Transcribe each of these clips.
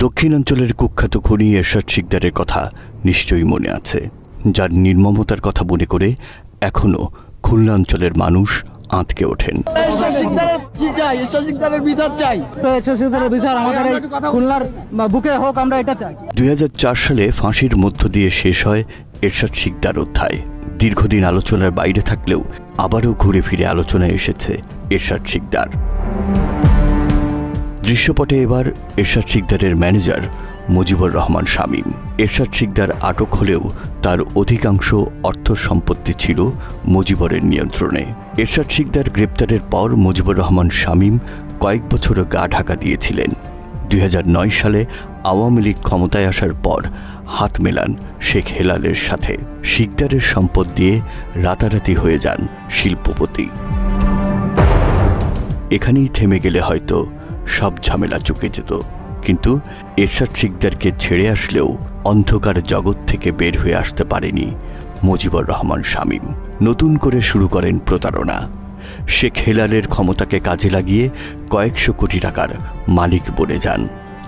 দক্ষিণাঞ্চলের কুখ্যাত খুনি এরশাদ শিকদারের কথা নিশ্চয়ই মনে আছে, যার নির্মমতার কথা মনে করে এখনো খুলনা অঞ্চলের মানুষ আঁতকে ওঠেন। 2004 সালে ফাঁসির মধ্য দিয়ে শেষ হয় এরশাদ শিকদার অধ্যায়। দীর্ঘদিন আলোচনার বাইরে থাকলেও আবারও ঘুরে ফিরে আলোচনায় এসেছে এরশাদ শিকদার। দৃশ্যপটে এবার এরশাদ শিকদারের ম্যানেজার মুজিবুর রহমান শামীম। এরশাদ শিকদার আটক হলেও তার অধিকাংশ অর্থ সম্পত্তি ছিল মুজিবরের নিয়ন্ত্রণে। এরশাদ শিকদার গ্রেপ্তারের পর মুজিবুর রহমান শামীম কয়েক বছর গা ঢাকা দিয়েছিলেন। 2009 সালে আওয়ামী লীগ ক্ষমতায় আসার পর হাত মেলান শেখ হেলালের সাথে। শিকদারের সম্পদ দিয়ে রাতারাতি হয়ে যান শিল্পপতি। এখানেই থেমে গেলে হয়তো সব ঝামেলা চুকে যেত, কিন্তু এরশাদ শিকদারকে ছেড়ে আসলেও অন্ধকার জগৎ থেকে বের হয়ে আসতে পারেনি মুজিবুর রহমান শামীম। নতুন করে শুরু করেন প্রতারণা। শেখ হেলালের ক্ষমতাকে কাজে লাগিয়ে কয়েকশো কোটি টাকার মালিক বনে যান।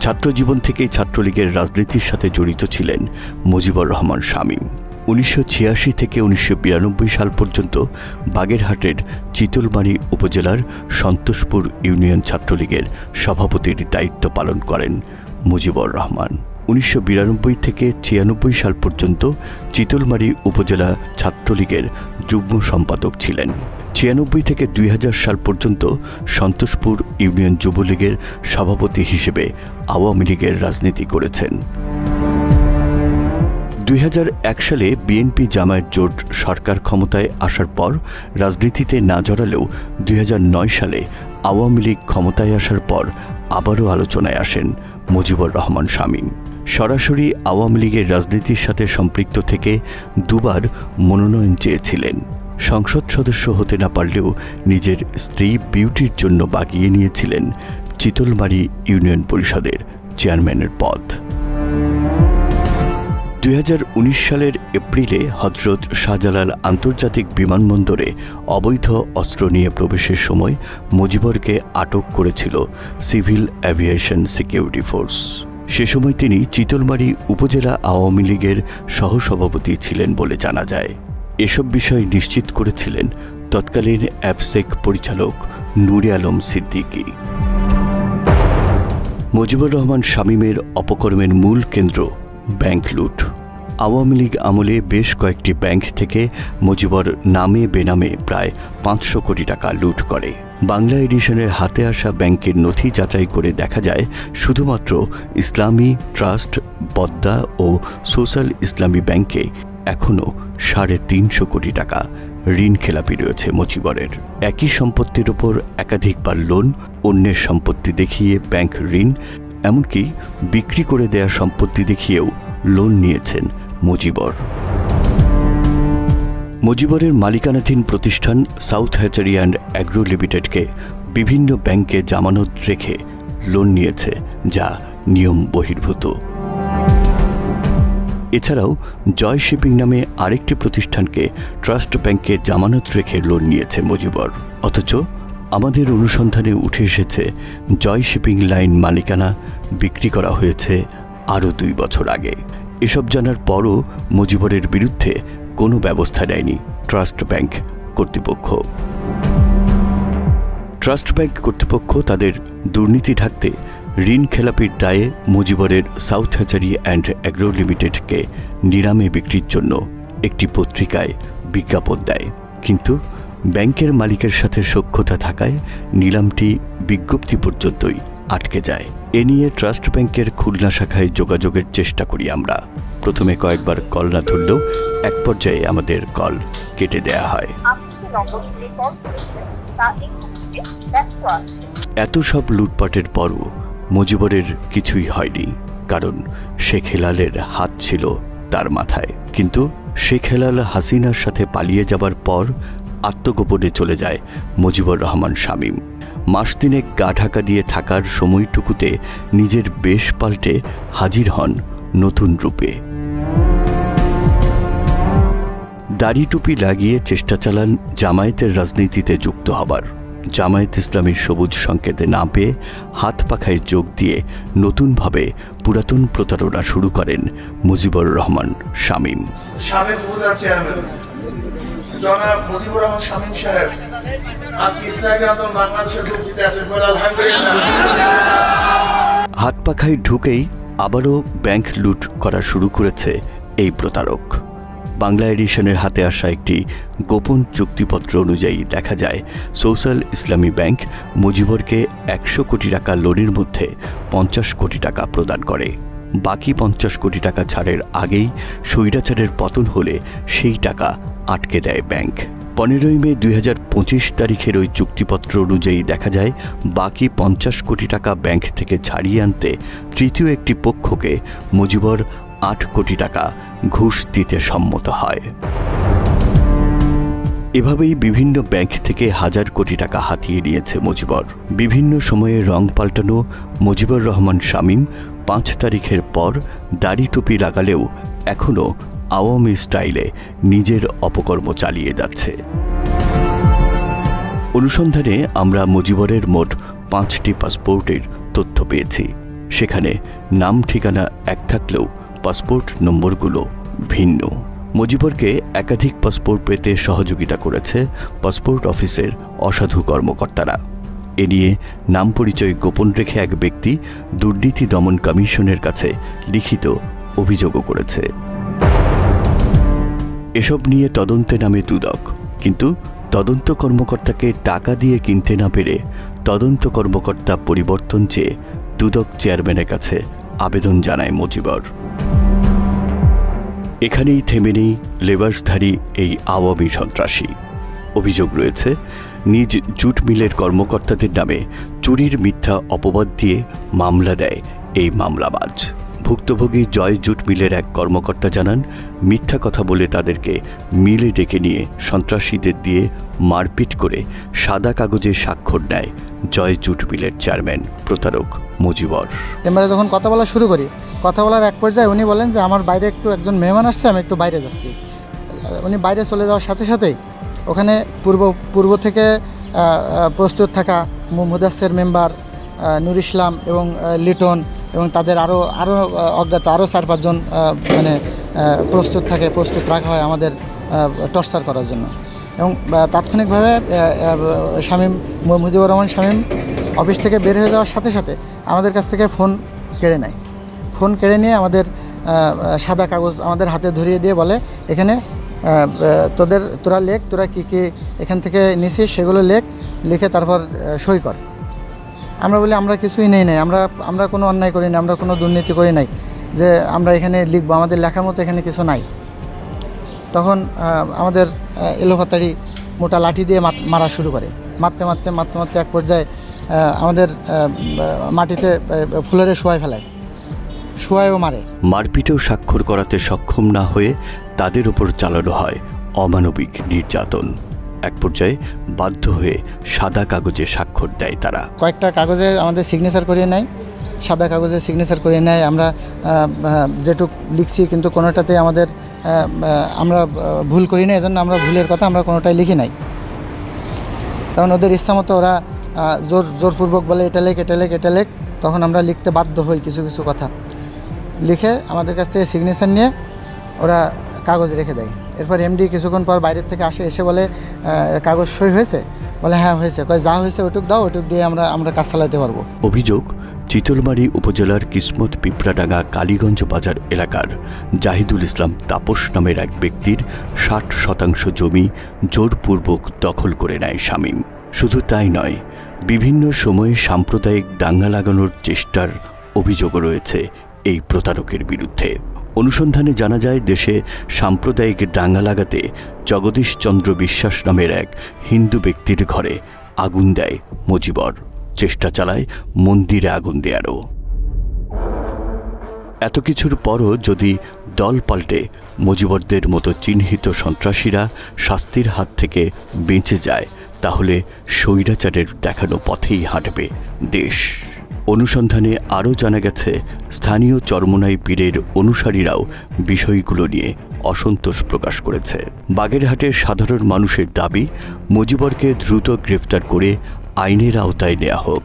ছাত্রজীবন থেকেই ছাত্রলীগের রাজনীতির সাথে জড়িত ছিলেন মুজিবুর রহমান শামীম। 1986 থেকে 1992 সাল পর্যন্ত বাগেরহাটের চিতলমারী উপজেলার সন্তোষপুর ইউনিয়ন ছাত্রলীগের সভাপতির দায়িত্ব পালন করেন মুজিবুর রহমান। 1992 থেকে 96 সাল পর্যন্ত চিতলমারী উপজেলা ছাত্রলীগের যুগ্ম সম্পাদক ছিলেন। 96 থেকে 2000 সাল পর্যন্ত সন্তোষপুর ইউনিয়ন যুবলীগের সভাপতি হিসেবে আওয়ামী লীগের রাজনীতি করেছেন। 2001 সালে বিএনপি জামায়াত জোট সরকার ক্ষমতায় আসার পর রাজনীতিতে না জড়ালেও 2009 সালে আওয়ামী লীগ ক্ষমতায় আসার পর আবারও আলোচনায় আসেন মুজিবুর রহমান শামীম। সরাসরি আওয়ামী লীগের রাজনীতির সাথে সম্পৃক্ত থেকে দুবার মনোনয়ন চেয়েছিলেন। সংসদ সদস্য হতে না পারলেও নিজের স্ত্রী বিউটির জন্য বাগিয়ে নিয়েছিলেন চিতলমারী ইউনিয়ন পরিষদের চেয়ারম্যানের পদ। 2019 সালের এপ্রিলে হযরত শাহজালাল আন্তর্জাতিক বিমানবন্দরে অবৈধ অস্ত্র নিয়ে প্রবেশের সময় মুজিবরকে আটক করেছিল সিভিল অ্যাভিয়েশন সিকিউরিটি ফোর্স। সে সময় তিনি চিতলমারী উপজেলা আওয়ামী লীগের সহসভাপতি ছিলেন বলে জানা যায়। এসব বিষয় নিশ্চিত করেছিলেন তৎকালীন অ্যাবসেক পরিচালক নূরে আলম সিদ্দিকী। মুজিবুর রহমান শামীমের অপকর্মের মূল কেন্দ্র ব্যাংক লুট। আওয়ামী লীগ আমলে বেশ কয়েকটি ব্যাংক থেকে মুজিবর নামে বেনামে প্রায় 500 কোটি টাকা লুট করে। বাংলা এডিশনের হাতে আসা ব্যাংকের নথি যাচাই করে দেখা যায় শুধুমাত্র ইসলামী ট্রাস্ট, পদ্মা ও সোশ্যাল ইসলামী ব্যাংকে এখনও 350 কোটি টাকা ঋণ খেলাপি রয়েছে মুজিবরের। একই সম্পত্তির ওপর একাধিকবার লোন, অন্যের সম্পত্তি দেখিয়ে ব্যাংক ঋণ, এমনকি বিক্রি করে দেয়া সম্পত্তি দেখিয়েও লোন নিয়েছেন মুজিবর। মুজিবরের মালিকানাধীন প্রতিষ্ঠান সাউথ হ্যাচারি অ্যান্ড অ্যাগ্রো লিমিটেডকে বিভিন্ন ব্যাংকে জামানত রেখে লোন নিয়েছে, যা নিয়ম বহির্ভূত। এছাড়াও জয় শিপিং নামে আরেকটি প্রতিষ্ঠানকে ট্রাস্ট ব্যাংকে জামানত রেখে লোন নিয়েছে মুজিবর। অথচ আমাদের অনুসন্ধানে উঠে এসেছে জয় শিপিং লাইন মালিকানা বিক্রি করা হয়েছে আরও 2 বছর আগে। এসব জানার পরও মুজিবরের বিরুদ্ধে কোনো ব্যবস্থা নেয়নি ট্রাস্ট ব্যাংক কর্তৃপক্ষ। ট্রাস্ট ব্যাংক কর্তৃপক্ষ তাদের দুর্নীতি ঢাকতে ঋণ খেলাপির দায়ে মুজিবরের সাউথ হ্যাচারি অ্যান্ড অ্যাগ্রো লিমিটেডকে নিলামে বিক্রির জন্য একটি পত্রিকায় বিজ্ঞাপন দেয়, কিন্তু ব্যাংকের মালিকের সাথে সখ্যতা থাকায় নিলামটি বিজ্ঞপ্তি পর্যন্তই আটকে যায়। এ নিয়ে ট্রাস্ট ব্যাংকের খুলনা শাখায় যোগাযোগের চেষ্টা করি আমরা। প্রথমে কয়েকবার কল না ধরলেও এক পর্যায়ে আমাদের কল কেটে দেয়া হয়। এত সব লুটপাটের পরও মুজিবরের কিছুই হয়নি, কারণ শেখ হেলালের হাত ছিল তার মাথায়। কিন্তু শেখ হেলাল হাসিনার সাথে পালিয়ে যাবার পর আত্মগোপনে চলে যায় মুজিবুর রহমান শামীম। মাস তিনেক গা ঢাকা দিয়ে থাকার সময়টুকুতে নিজের বেশ পাল্টে হাজির হন নতুন রূপে। দাড়ি টুপি লাগিয়ে চেষ্টা চালান জামায়াতের রাজনীতিতে যুক্ত হবার। জামায়াত ইসলামীর সবুজ সংকেতে না পেয়ে হাত পাখায় যোগ দিয়ে নতুনভাবে পুরাতন প্রতারণা শুরু করেন মুজিবুর রহমান শামীম। সাবেক উপজেলা চেয়ারম্যান জনাব মুজিবুর রহমান শামীম সাহেব আজকে ইসলামী আন্দোলন বাংলাদেশের যোগ দিতে আছেন, বলে আলহামদুলিল্লাহ। হাত পাখায় ঢুকেই আবারও ব্যাংক লুট করা শুরু করেছে এই প্রতারক। বাংলা এডিশনের হাতে আসা একটি গোপন চুক্তিপত্র অনুযায়ী দেখা যায় সোশ্যাল ইসলামী ব্যাংক মুজিবরকে 100 কোটি টাকা লোনের মধ্যে 50 কোটি টাকা প্রদান করে। বাকি 50 কোটি টাকা ছাড়ের আগেই স্বৈরাচারের পতন হলে সেই টাকা আটকে দেয় ব্যাংক। 15 মে 2025 তারিখের ওই চুক্তিপত্র অনুযায়ী দেখা যায় বাকি 50 কোটি টাকা ব্যাংক থেকে ছাড়িয়ে আনতে তৃতীয় একটি পক্ষকে মুজিবর 8 কোটি টাকা ঘুষ দিতে সম্মত হয়। এভাবেই বিভিন্ন ব্যাংক থেকে হাজার কোটি টাকা হাতিয়ে নিয়েছে মুজিবর। বিভিন্ন সময়ে রং পাল্টানো মুজিবুর রহমান শামীম 5 তারিখের পর দাড়ি টুপি লাগালেও এখনও আওয়ামী স্টাইলে নিজের অপকর্ম চালিয়ে যাচ্ছে। অনুসন্ধানে আমরা মুজিবরের মোট 5টি পাসপোর্টের তথ্য পেয়েছি। সেখানে নাম ঠিকানা এক থাকলেও পাসপোর্ট নম্বরগুলো ভিন্ন। মুজিবরকে একাধিক পাসপোর্ট পেতে সহযোগিতা করেছে পাসপোর্ট অফিসের অসাধু কর্মকর্তারা। এ নিয়ে নাম পরিচয় গোপন রেখে এক ব্যক্তি দুর্নীতি দমন কমিশনের কাছে লিখিত অভিযোগও করেছে। এসব নিয়ে তদন্তে নামে দুদক, কিন্তু তদন্ত কর্মকর্তাকে টাকা দিয়ে কিনতে না পেরে তদন্ত কর্মকর্তা পরিবর্তন চেয়ে দুদক চেয়ারম্যানের কাছে আবেদন জানায় মুজিবর। এখানেই থেমে নেই লেবাসধারী এই আওয়ামী সন্ত্রাসী। অভিযোগ রয়েছে নিজ জুট মিলের কর্মকর্তাদের নামে চুরির মিথ্যা অপবাদ দিয়ে মামলা দেয় এই মামলাবাজ। ভুক্তভোগী জয় জুট মিলের এক কর্মকর্তা জানান, মিথ্যা কথা বলে তাদেরকে মিলে ডেকে নিয়ে সন্ত্রাসীদের দিয়ে মারপিট করে সাদা কাগজে স্বাক্ষর নেয় জয় জুট মিলের চেয়ারম্যান প্রতারক মুজিবর। এবারে যখন কথা বলা শুরু করি, কথা বলার এক পর্যায়ে উনি বলেন যে আমার বাইরে একজন মেহমান আসছে, আমি একটু বাইরে যাচ্ছি। উনি বাইরে চলে যাওয়ার সাথে সাথেই ওখানে পূর্ব থেকে প্রস্তুত থাকা মুদাসের মেম্বার নুর ইসলাম এবং লিটন এবং তাদের আরও অজ্ঞাত আরও 4-5 জন মানে প্রস্তুত রাখা হয় আমাদের টর্চার করার জন্য। এবং তাৎক্ষণিকভাবে মুজিবুর রহমান শামীম অফিস থেকে বের হয়ে যাওয়ার সাথে সাথে আমাদের কাছ থেকে ফোন কেড়ে নেয়। ফোন কেড়ে নিয়ে আমাদের সাদা কাগজ আমাদের হাতে ধরিয়ে দিয়ে বলে, এখানে তোরা লেখ, তোরা কী কী এখান থেকে নিছিস সেগুলো লিখে তারপর সই কর। আমরা বলি আমরা কিছুই নেই নাই, আমরা কোনো অন্যায় করি না, আমরা কোনো দুর্নীতি করি নাই যে আমরা এখানে লিখবো, আমাদের লেখার মতো এখানে কিছু নাই। তখন আমাদের এলোপাতাড়ি মোটা লাঠি দিয়ে মারা শুরু করে। মারতে এক পর্যায়ে আমাদের মাটিতে ফুলেরে শোয়ায়ও মারে। মারপিটেও স্বাক্ষর করাতে সক্ষম না হয়ে তাদের উপর চালানো হয় অমানবিক নির্যাতন। এক পর্যায়ে বাধ্য হয়ে সাদা কাগজে স্বাক্ষর দেয় তারা। কয়েকটা কাগজে আমাদের সিগনেচার করিয়ে নেয়, সাদা কাগজে সিগনেচার করিয়ে নেয়। আমরা যেটুক লিখছি কিন্তু কোনোটাতে আমরা ভুল করি না, এজন্য আমরা ভুলের কথা আমরা কোনোটাই লিখি নাই। তখন ওদের ইচ্ছা মতো ওরা জোরপূর্বক বলে এটা লেখ। তখন আমরা লিখতে বাধ্য হই কিছু কথা লিখে আমাদের কাছ থেকে সিগনেচার নিয়ে ওরা কাগজ রেখে দেয়। এরপর এমডি কিছুক্ষণ পর বাইরের থেকে এসে বলে কাগজ সই হয়েছে? বলে হ্যাঁ হয়েছে। কয় যা হয়েছে ওটুক দাও, ওটুক দিয়ে আমরা কাজ চালাতে পারবো। অভিযোগ, চিতলমারী উপজেলার কিসমত পিঁপড়াডাঙ্গা কালীগঞ্জ বাজার এলাকার জাহিদুল ইসলাম তাপস নামের এক ব্যক্তির 60% জমি জোরপূর্বক দখল করে নেয় শামীম। শুধু তাই নয়, বিভিন্ন সময়ে সাম্প্রদায়িক দাঙ্গা লাগানোর চেষ্টার অভিযোগও রয়েছে এই প্রতারকের বিরুদ্ধে। অনুসন্ধানে জানা যায়, দেশে সাম্প্রদায়িক দাঙ্গা লাগাতে জগদীশচন্দ্র বিশ্বাস নামের এক হিন্দু ব্যক্তির ঘরে আগুন দেয় মুজিবর, চেষ্টা চালায় মন্দিরে আগুন দেয়ারও। এত কিছুর পরও যদি দল পাল্টে মুজিবরদের মতো চিহ্নিত সন্ত্রাসীরা শাস্তির হাত থেকে বেঁচে যায়, তাহলে স্বৈরাচারের দেখানো পথেই হাঁটবে দেশ। অনুসন্ধানে আরও জানা গেছে স্থানীয় চরমোনাই পীরের অনুসারীরাও বিষয়গুলো নিয়ে অসন্তোষ প্রকাশ করেছে। বাগেরহাটের সাধারণ মানুষের দাবি, মুজিবরকে দ্রুত গ্রেফতার করে আইনের আওতায় নেওয়া হোক।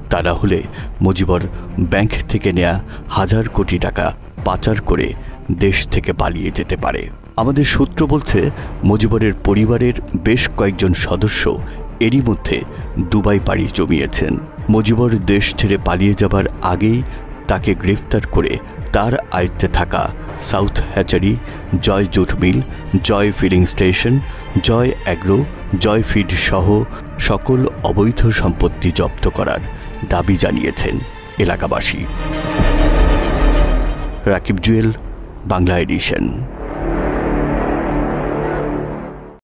তা না হলে মুজিবর ব্যাংক থেকে নেয়া হাজার কোটি টাকা পাচার করে দেশ থেকে পালিয়ে যেতে পারে। আমাদের সূত্র বলছে, মুজিবরের পরিবারের বেশ কয়েকজন সদস্য এরই মধ্যে দুবাই পাড়ি জমিয়েছেন। মুজিবর দেশ ছেড়ে পালিয়ে যাবার আগেই তাকে গ্রেফতার করে তার আয়ত্তে থাকা সাউথ হ্যাচারি, জয় জুট মিল, জয় ফিলিং স্টেশন, জয় অ্যাগ্রো, জয় ফিড সহ সকল অবৈধ সম্পত্তি জব্দ করার দাবি জানিয়েছেন এলাকাবাসী। রাকিব জুয়েল, বাংলা এডিশন।